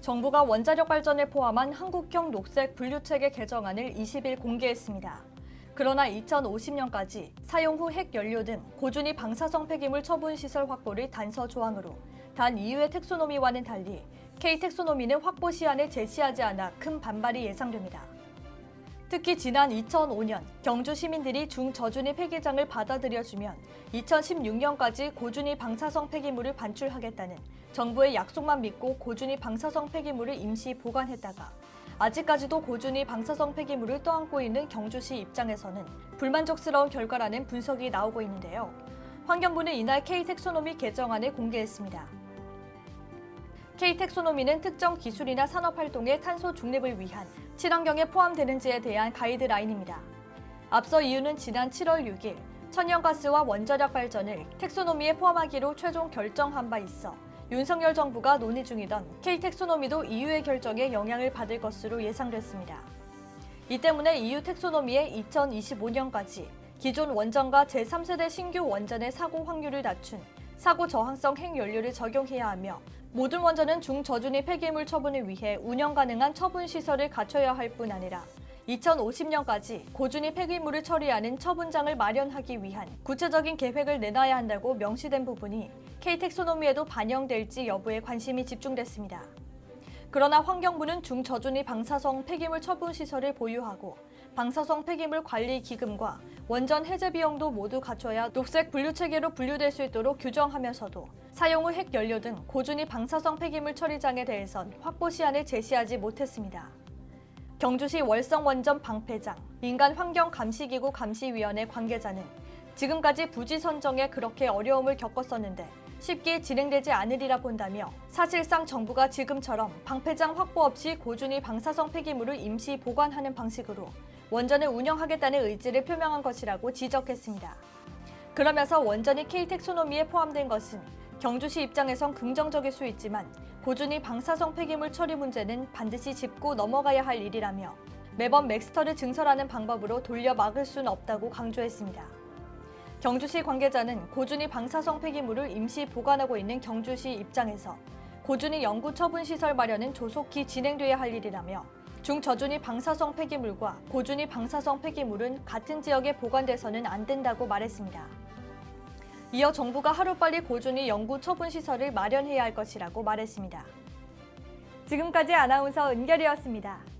정부가 원자력 발전을 포함한 한국형 녹색 분류체계 개정안을 20일 공개했습니다. 그러나 2050년까지 사용 후 핵연료 등 고준위 방사성 폐기물 처분 시설 확보를 단서 조항으로 단 EU의 텍소노미와는 달리 K텍소노미는 확보 시한을 제시하지 않아 큰 반발이 예상됩니다. 특히 지난 2005년 경주 시민들이 중저준위 폐기장을 받아들여주면 2016년까지 고준위 방사성 폐기물을 반출하겠다는 정부의 약속만 믿고 고준위 방사성 폐기물을 임시 보관했다가 아직까지도 고준위 방사성 폐기물을 떠안고 있는 경주시 입장에서는 불만족스러운 결과라는 분석이 나오고 있는데요. 환경부는 이날 K텍소노미 개정안을 공개했습니다. K텍소노미는 특정 기술이나 산업활동의 탄소 중립을 위한 친환경에 포함되는지에 대한 가이드라인입니다. 앞서 EU는 지난 7월 6일 천연가스와 원자력 발전을 텍소노미에 포함하기로 최종 결정한 바 있어 윤석열 정부가 논의 중이던 K텍소노미도 EU의 결정에 영향을 받을 것으로 예상됐습니다. 이 때문에 EU 텍소노미에 2025년까지 기존 원전과 제3세대 신규 원전의 사고 확률을 낮춘 사고 저항성 핵연료를 적용해야 하며 모든 원전은 중저준위 폐기물 처분을 위해 운영 가능한 처분 시설을 갖춰야 할 뿐 아니라 2050년까지 고준위 폐기물을 처리하는 처분장을 마련하기 위한 구체적인 계획을 내놔야 한다고 명시된 부분이 K텍소노미에도 반영될지 여부에 관심이 집중됐습니다. 그러나 환경부는 중저준위 방사성 폐기물 처분 시설을 보유하고 방사성 폐기물 관리 기금과 원전 해제 비용도 모두 갖춰야 녹색 분류 체계로 분류될 수 있도록 규정하면서도 사용 후 핵연료 등 고준위 방사성 폐기물 처리장에 대해선 확보 시한을 제시하지 못했습니다. 경주시 월성원전 방패장 민간환경감시기구 감시위원회 관계자는 지금까지 부지 선정에 그렇게 어려움을 겪었었는데 쉽게 진행되지 않으리라 본다며 사실상 정부가 지금처럼 방패장 확보 없이 고준위 방사성 폐기물을 임시 보관하는 방식으로 원전을 운영하겠다는 의지를 표명한 것이라고 지적했습니다. 그러면서 원전이 K텍소노미에 포함된 것은 경주시 입장에선 긍정적일 수 있지만 고준위 방사성 폐기물 처리 문제는 반드시 짚고 넘어가야 할 일이라며 매번 맥스터를 증설하는 방법으로 돌려 막을 수는 없다고 강조했습니다. 경주시 관계자는 고준위 방사성 폐기물을 임시 보관하고 있는 경주시 입장에서 고준위 연구 처분 시설 마련은 조속히 진행돼야 할 일이라며 중저준위 방사성 폐기물과 고준위 방사성 폐기물은 같은 지역에 보관돼서는 안 된다고 말했습니다. 이어 정부가 하루빨리 고준위 연구 처분 시설을 마련해야 할 것이라고 말했습니다. 지금까지 아나운서 은결이었습니다.